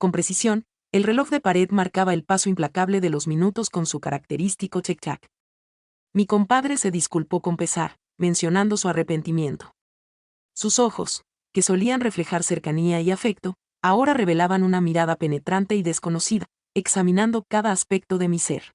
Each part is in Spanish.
Con precisión, el reloj de pared marcaba el paso implacable de los minutos con su característico tic-tac. Mi compadre se disculpó con pesar, mencionando su arrepentimiento. Sus ojos, que solían reflejar cercanía y afecto, ahora revelaban una mirada penetrante y desconocida, examinando cada aspecto de mi ser.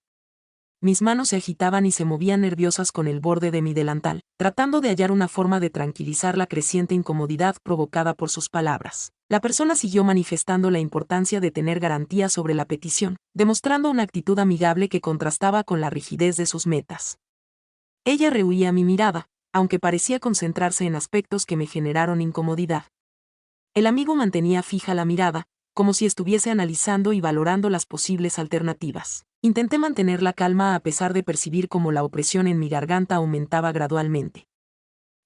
Mis manos se agitaban y se movían nerviosas con el borde de mi delantal, tratando de hallar una forma de tranquilizar la creciente incomodidad provocada por sus palabras. La persona siguió manifestando la importancia de tener garantía sobre la petición, demostrando una actitud amigable que contrastaba con la rigidez de sus metas. Ella rehuía mi mirada, aunque parecía concentrarse en aspectos que me generaron incomodidad. El amigo mantenía fija la mirada, como si estuviese analizando y valorando las posibles alternativas. Intenté mantener la calma a pesar de percibir cómo la opresión en mi garganta aumentaba gradualmente.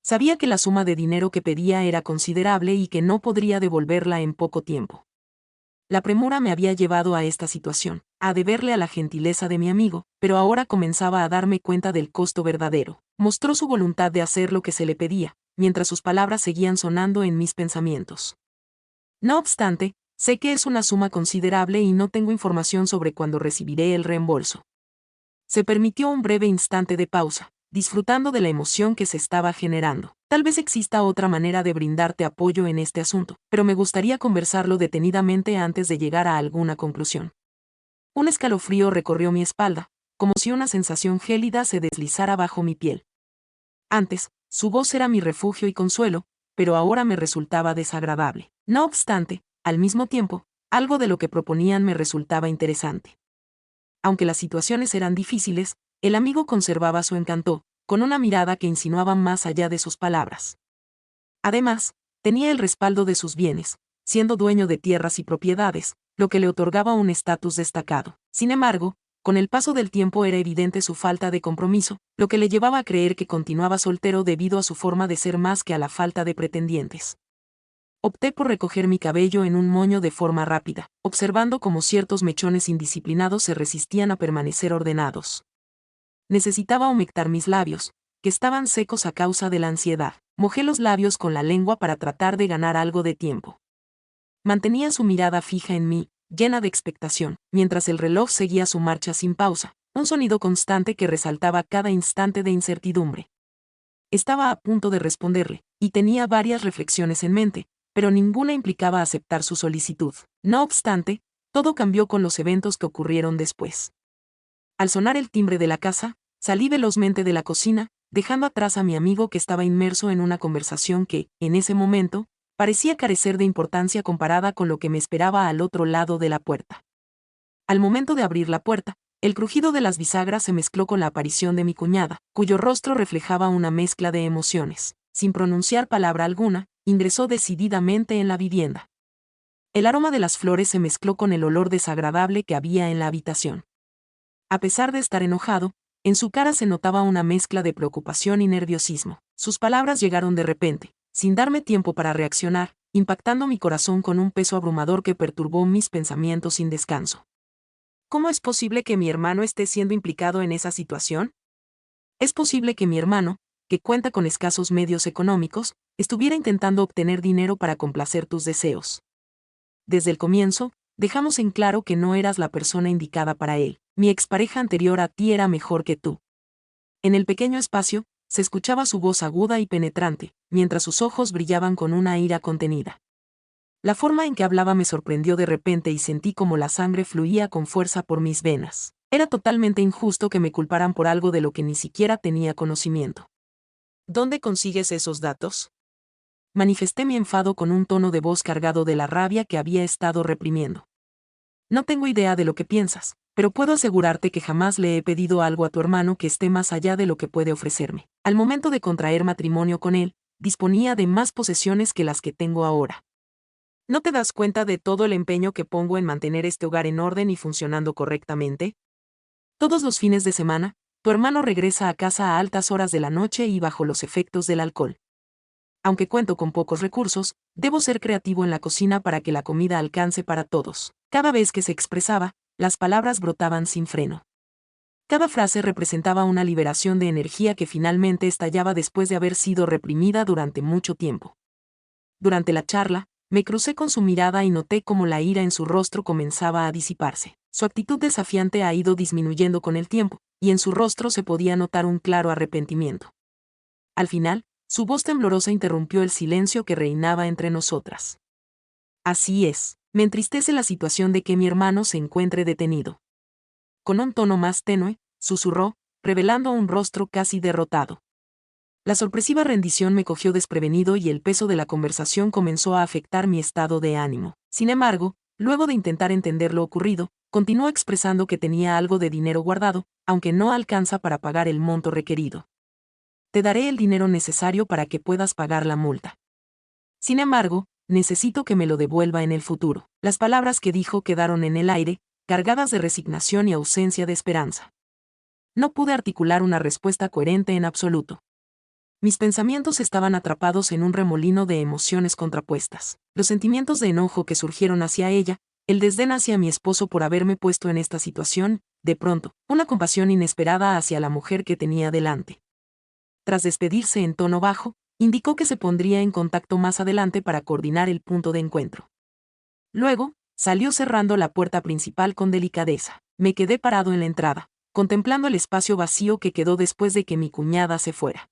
Sabía que la suma de dinero que pedía era considerable y que no podría devolverla en poco tiempo. La premura me había llevado a esta situación, a deberle a la gentileza de mi amigo, pero ahora comenzaba a darme cuenta del costo verdadero. Mostró su voluntad de hacer lo que se le pedía, mientras sus palabras seguían sonando en mis pensamientos. No obstante, sé que es una suma considerable y no tengo información sobre cuándo recibiré el reembolso. Se permitió un breve instante de pausa, disfrutando de la emoción que se estaba generando. Tal vez exista otra manera de brindarte apoyo en este asunto, pero me gustaría conversarlo detenidamente antes de llegar a alguna conclusión. Un escalofrío recorrió mi espalda, como si una sensación gélida se deslizara bajo mi piel. Antes, su voz era mi refugio y consuelo, pero ahora me resultaba desagradable. No obstante, al mismo tiempo, algo de lo que proponían me resultaba interesante. Aunque las situaciones eran difíciles, el amigo conservaba su encanto, con una mirada que insinuaba más allá de sus palabras. Además, tenía el respaldo de sus bienes, siendo dueño de tierras y propiedades, lo que le otorgaba un estatus destacado. Sin embargo, con el paso del tiempo era evidente su falta de compromiso, lo que le llevaba a creer que continuaba soltero debido a su forma de ser más que a la falta de pretendientes. Opté por recoger mi cabello en un moño de forma rápida, observando cómo ciertos mechones indisciplinados se resistían a permanecer ordenados. Necesitaba humectar mis labios, que estaban secos a causa de la ansiedad. Mojé los labios con la lengua para tratar de ganar algo de tiempo. Mantenía su mirada fija en mí, llena de expectación, mientras el reloj seguía su marcha sin pausa, un sonido constante que resaltaba cada instante de incertidumbre. Estaba a punto de responderle, y tenía varias reflexiones en mente, pero ninguna implicaba aceptar su solicitud. No obstante, todo cambió con los eventos que ocurrieron después. Al sonar el timbre de la casa, salí velozmente de la cocina, dejando atrás a mi amigo que estaba inmerso en una conversación que, en ese momento, parecía carecer de importancia comparada con lo que me esperaba al otro lado de la puerta. Al momento de abrir la puerta, el crujido de las bisagras se mezcló con la aparición de mi cuñada, cuyo rostro reflejaba una mezcla de emociones. Sin pronunciar palabra alguna, ingresó decididamente en la vivienda. El aroma de las flores se mezcló con el olor desagradable que había en la habitación. A pesar de estar enojado, en su cara se notaba una mezcla de preocupación y nerviosismo. Sus palabras llegaron de repente, sin darme tiempo para reaccionar, impactando mi corazón con un peso abrumador que perturbó mis pensamientos sin descanso. ¿Cómo es posible que mi hermano esté siendo implicado en esa situación? Es posible que mi hermano, que cuenta con escasos medios económicos, estuviera intentando obtener dinero para complacer tus deseos. Desde el comienzo, dejamos en claro que no eras la persona indicada para él. Mi expareja anterior a ti era mejor que tú. En el pequeño espacio, se escuchaba su voz aguda y penetrante, mientras sus ojos brillaban con una ira contenida. La forma en que hablaba me sorprendió de repente y sentí como la sangre fluía con fuerza por mis venas. Era totalmente injusto que me culparan por algo de lo que ni siquiera tenía conocimiento. ¿Dónde consigues esos datos? Manifesté mi enfado con un tono de voz cargado de la rabia que había estado reprimiendo. No tengo idea de lo que piensas, pero puedo asegurarte que jamás le he pedido algo a tu hermano que esté más allá de lo que puede ofrecerme. Al momento de contraer matrimonio con él, disponía de más posesiones que las que tengo ahora. ¿No te das cuenta de todo el empeño que pongo en mantener este hogar en orden y funcionando correctamente? Todos los fines de semana, tu hermano regresa a casa a altas horas de la noche y bajo los efectos del alcohol. Aunque cuento con pocos recursos, debo ser creativo en la cocina para que la comida alcance para todos. Cada vez que se expresaba, las palabras brotaban sin freno. Cada frase representaba una liberación de energía que finalmente estallaba después de haber sido reprimida durante mucho tiempo. Durante la charla, Me crucé con su mirada y noté cómo la ira en su rostro comenzaba a disiparse. Su actitud desafiante ha ido disminuyendo con el tiempo, y en su rostro se podía notar un claro arrepentimiento. Al final, su voz temblorosa interrumpió el silencio que reinaba entre nosotras. Así es, me entristece la situación de que mi hermano se encuentre detenido. Con un tono más tenue, susurró, revelando un rostro casi derrotado. La sorpresiva rendición me cogió desprevenido y el peso de la conversación comenzó a afectar mi estado de ánimo. Sin embargo, luego de intentar entender lo ocurrido, continuó expresando que tenía algo de dinero guardado, aunque no alcanza para pagar el monto requerido. Te daré el dinero necesario para que puedas pagar la multa. Sin embargo, necesito que me lo devuelva en el futuro. Las palabras que dijo quedaron en el aire, cargadas de resignación y ausencia de esperanza. No pude articular una respuesta coherente en absoluto. Mis pensamientos estaban atrapados en un remolino de emociones contrapuestas. Los sentimientos de enojo que surgieron hacia ella, el desdén hacia mi esposo por haberme puesto en esta situación, de pronto, una compasión inesperada hacia la mujer que tenía delante. Tras despedirse en tono bajo, indicó que se pondría en contacto más adelante para coordinar el punto de encuentro. Luego, salió cerrando la puerta principal con delicadeza. Me quedé parado en la entrada, contemplando el espacio vacío que quedó después de que mi cuñada se fuera.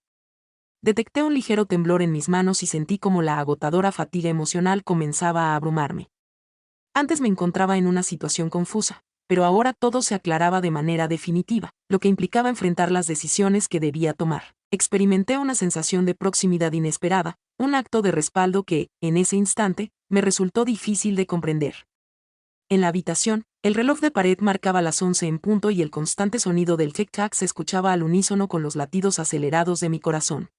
Detecté un ligero temblor en mis manos y sentí como la agotadora fatiga emocional comenzaba a abrumarme. Antes me encontraba en una situación confusa, pero ahora todo se aclaraba de manera definitiva, lo que implicaba enfrentar las decisiones que debía tomar. Experimenté una sensación de proximidad inesperada, un acto de respaldo que, en ese instante, me resultó difícil de comprender. En la habitación, el reloj de pared marcaba las 11 en punto y el constante sonido del tic-tac se escuchaba al unísono con los latidos acelerados de mi corazón.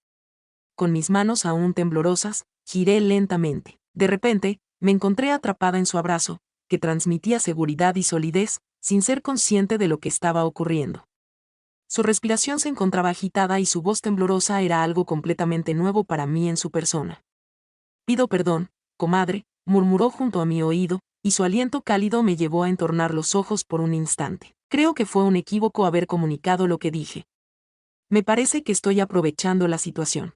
Con mis manos aún temblorosas, giré lentamente. De repente, me encontré atrapada en su abrazo, que transmitía seguridad y solidez, sin ser consciente de lo que estaba ocurriendo. Su respiración se encontraba agitada y su voz temblorosa era algo completamente nuevo para mí en su persona. Pido perdón, comadre, murmuró junto a mi oído, y su aliento cálido me llevó a entornar los ojos por un instante. Creo que fue un equívoco haber comunicado lo que dije. Me parece que estoy aprovechando la situación.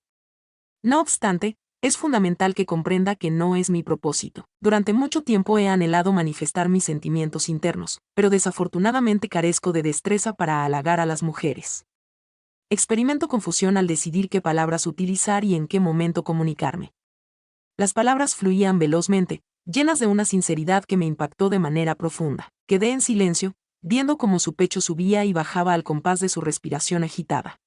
No obstante, es fundamental que comprenda que no es mi propósito. Durante mucho tiempo he anhelado manifestar mis sentimientos internos, pero desafortunadamente carezco de destreza para halagar a las mujeres. Experimento confusión al decidir qué palabras utilizar y en qué momento comunicarme. Las palabras fluían velozmente, llenas de una sinceridad que me impactó de manera profunda. Quedé en silencio, viendo cómo su pecho subía y bajaba al compás de su respiración agitada.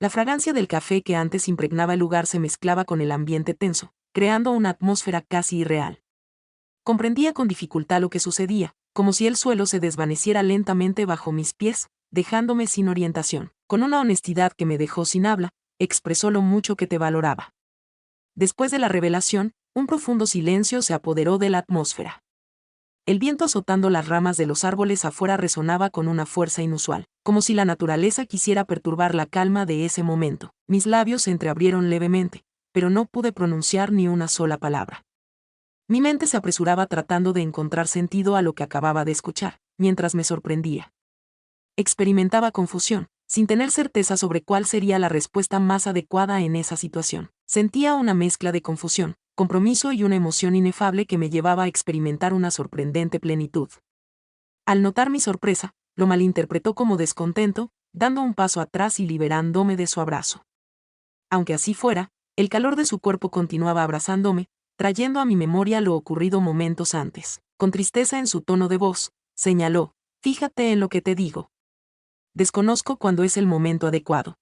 La fragancia del café que antes impregnaba el lugar se mezclaba con el ambiente tenso, creando una atmósfera casi irreal. Comprendía con dificultad lo que sucedía, como si el suelo se desvaneciera lentamente bajo mis pies, dejándome sin orientación. Con una honestidad que me dejó sin habla, expresó lo mucho que te valoraba. Después de la revelación, un profundo silencio se apoderó de la atmósfera. El viento azotando las ramas de los árboles afuera resonaba con una fuerza inusual, como si la naturaleza quisiera perturbar la calma de ese momento. Mis labios se entreabrieron levemente, pero no pude pronunciar ni una sola palabra. Mi mente se apresuraba tratando de encontrar sentido a lo que acababa de escuchar, mientras me sorprendía. Experimentaba confusión, sin tener certeza sobre cuál sería la respuesta más adecuada en esa situación. Sentía una mezcla de confusión, compromiso y una emoción inefable que me llevaba a experimentar una sorprendente plenitud. Al notar mi sorpresa, lo malinterpretó como descontento, dando un paso atrás y liberándome de su abrazo. Aunque así fuera, el calor de su cuerpo continuaba abrazándome, trayendo a mi memoria lo ocurrido momentos antes. Con tristeza en su tono de voz, señaló: fíjate en lo que te digo. Desconozco cuándo es el momento adecuado.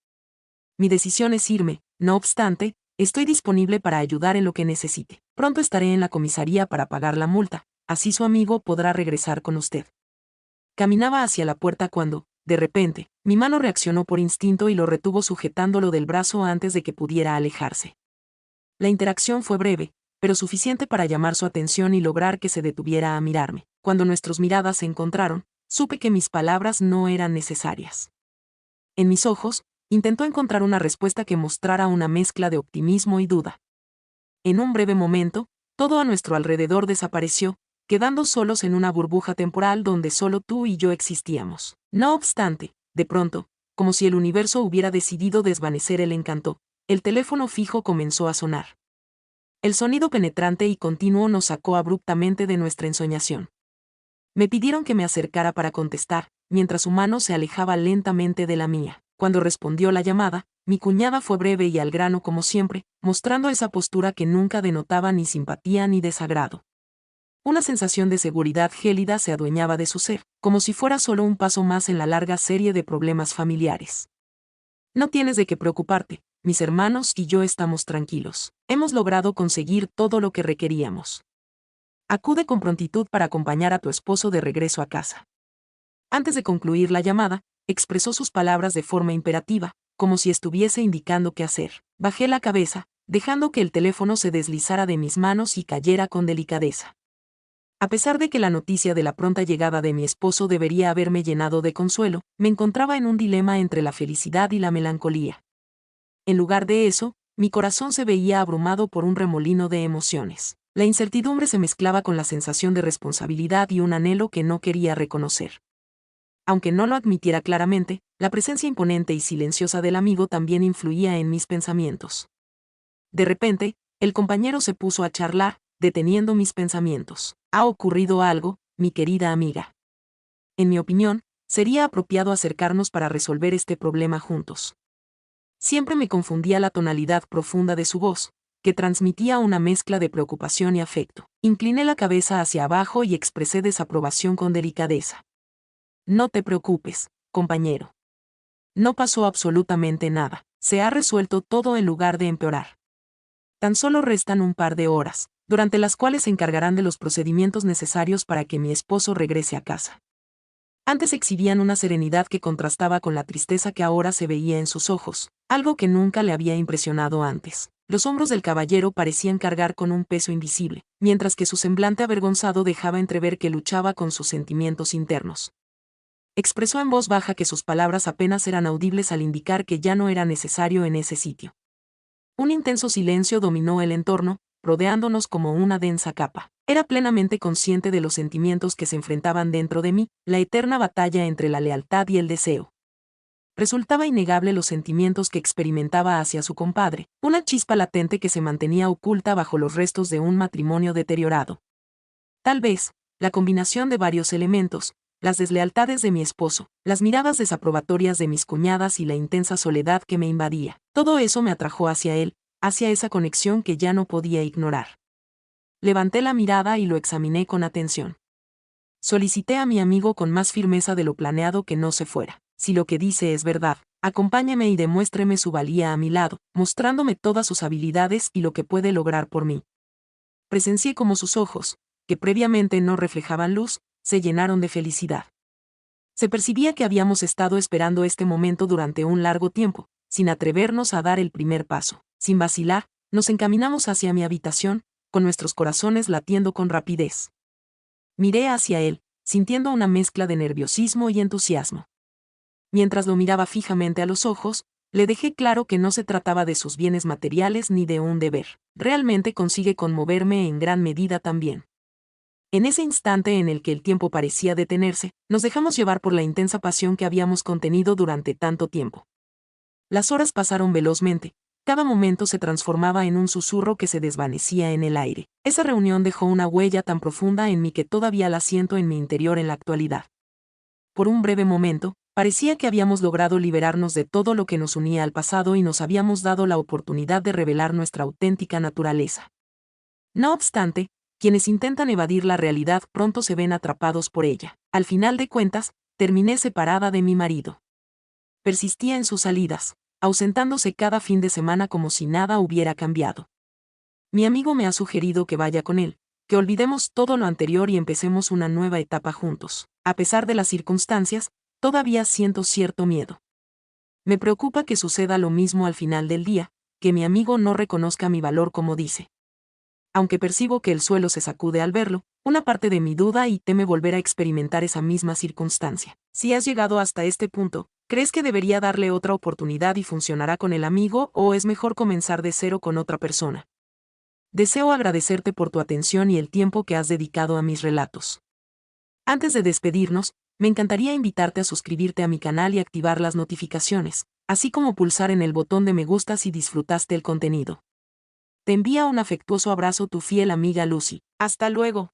Mi decisión es irme, no obstante, estoy disponible para ayudar en lo que necesite. Pronto estaré en la comisaría para pagar la multa, así su amigo podrá regresar con usted. Caminaba hacia la puerta cuando, de repente, mi mano reaccionó por instinto y lo retuvo sujetándolo del brazo antes de que pudiera alejarse. La interacción fue breve, pero suficiente para llamar su atención y lograr que se detuviera a mirarme. Cuando nuestras miradas se encontraron, supe que mis palabras no eran necesarias. En mis ojos, intentó encontrar una respuesta que mostrara una mezcla de optimismo y duda. En un breve momento, todo a nuestro alrededor desapareció, quedando solos en una burbuja temporal donde solo tú y yo existíamos. No obstante, de pronto, como si el universo hubiera decidido desvanecer el encanto, el teléfono fijo comenzó a sonar. El sonido penetrante y continuo nos sacó abruptamente de nuestra ensoñación. Me pidieron que me acercara para contestar, mientras su mano se alejaba lentamente de la mía. Cuando respondió la llamada, mi cuñada fue breve y al grano como siempre, mostrando esa postura que nunca denotaba ni simpatía ni desagrado. Una sensación de seguridad gélida se adueñaba de su ser, como si fuera solo un paso más en la larga serie de problemas familiares. No tienes de qué preocuparte, mis hermanos y yo estamos tranquilos. Hemos logrado conseguir todo lo que requeríamos. Acude con prontitud para acompañar a tu esposo de regreso a casa. Antes de concluir la llamada, expresó sus palabras de forma imperativa, como si estuviese indicando qué hacer. Bajé la cabeza, dejando que el teléfono se deslizara de mis manos y cayera con delicadeza. A pesar de que la noticia de la pronta llegada de mi esposo debería haberme llenado de consuelo, me encontraba en un dilema entre la felicidad y la melancolía. En lugar de eso, mi corazón se veía abrumado por un remolino de emociones. La incertidumbre se mezclaba con la sensación de responsabilidad y un anhelo que no quería reconocer. Aunque no lo admitiera claramente, la presencia imponente y silenciosa del amigo también influía en mis pensamientos. De repente, el compañero se puso a charlar, deteniendo mis pensamientos. ¿Ha ocurrido algo, mi querida amiga? En mi opinión, sería apropiado acercarnos para resolver este problema juntos. Siempre me confundía la tonalidad profunda de su voz, que transmitía una mezcla de preocupación y afecto. Incliné la cabeza hacia abajo y expresé desaprobación con delicadeza. No te preocupes, compañero. No pasó absolutamente nada. Se ha resuelto todo en lugar de empeorar. Tan solo restan un par de horas, durante las cuales se encargarán de los procedimientos necesarios para que mi esposo regrese a casa. Antes exhibían una serenidad que contrastaba con la tristeza que ahora se veía en sus ojos, algo que nunca le había impresionado antes. Los hombros del caballero parecían cargar con un peso invisible, mientras que su semblante avergonzado dejaba entrever que luchaba con sus sentimientos internos. Expresó en voz baja que sus palabras apenas eran audibles al indicar que ya no era necesario en ese sitio. Un intenso silencio dominó el entorno, rodeándonos como una densa capa. Era plenamente consciente de los sentimientos que se enfrentaban dentro de mí, la eterna batalla entre la lealtad y el deseo. Resultaba innegable los sentimientos que experimentaba hacia su compadre, una chispa latente que se mantenía oculta bajo los restos de un matrimonio deteriorado. Tal vez, la combinación de varios elementos, las deslealtades de mi esposo, las miradas desaprobatorias de mis cuñadas y la intensa soledad que me invadía, todo eso me atrajo hacia él, hacia esa conexión que ya no podía ignorar. Levanté la mirada y lo examiné con atención. Solicité a mi amigo con más firmeza de lo planeado que no se fuera. Si lo que dice es verdad, acompáñeme y demuéstreme su valía a mi lado, mostrándome todas sus habilidades y lo que puede lograr por mí. Presencié cómo sus ojos, que previamente no reflejaban luz, se llenaron de felicidad. Se percibía que habíamos estado esperando este momento durante un largo tiempo, sin atrevernos a dar el primer paso. Sin vacilar, nos encaminamos hacia mi habitación, con nuestros corazones latiendo con rapidez. Miré hacia él, sintiendo una mezcla de nerviosismo y entusiasmo. Mientras lo miraba fijamente a los ojos, le dejé claro que no se trataba de sus bienes materiales ni de un deber. Realmente consigue conmoverme en gran medida también. En ese instante en el que el tiempo parecía detenerse, nos dejamos llevar por la intensa pasión que habíamos contenido durante tanto tiempo. Las horas pasaron velozmente, cada momento se transformaba en un susurro que se desvanecía en el aire. Esa reunión dejó una huella tan profunda en mí que todavía la siento en mi interior en la actualidad. Por un breve momento, parecía que habíamos logrado liberarnos de todo lo que nos unía al pasado y nos habíamos dado la oportunidad de revelar nuestra auténtica naturaleza. No obstante, quienes intentan evadir la realidad pronto se ven atrapados por ella. Al final de cuentas, terminé separada de mi marido. Persistía en sus salidas, ausentándose cada fin de semana como si nada hubiera cambiado. Mi amigo me ha sugerido que vaya con él, que olvidemos todo lo anterior y empecemos una nueva etapa juntos. A pesar de las circunstancias, todavía siento cierto miedo. Me preocupa que suceda lo mismo al final del día, que mi amigo no reconozca mi valor como dice. Aunque percibo que el suelo se sacude al verlo, una parte de mí duda y teme volver a experimentar esa misma circunstancia. Si has llegado hasta este punto, ¿crees que debería darle otra oportunidad y funcionará con el amigo o es mejor comenzar de cero con otra persona? Deseo agradecerte por tu atención y el tiempo que has dedicado a mis relatos. Antes de despedirnos, me encantaría invitarte a suscribirte a mi canal y activar las notificaciones, así como pulsar en el botón de me gusta si disfrutaste el contenido. Te envía un afectuoso abrazo tu fiel amiga Lucy. Hasta luego.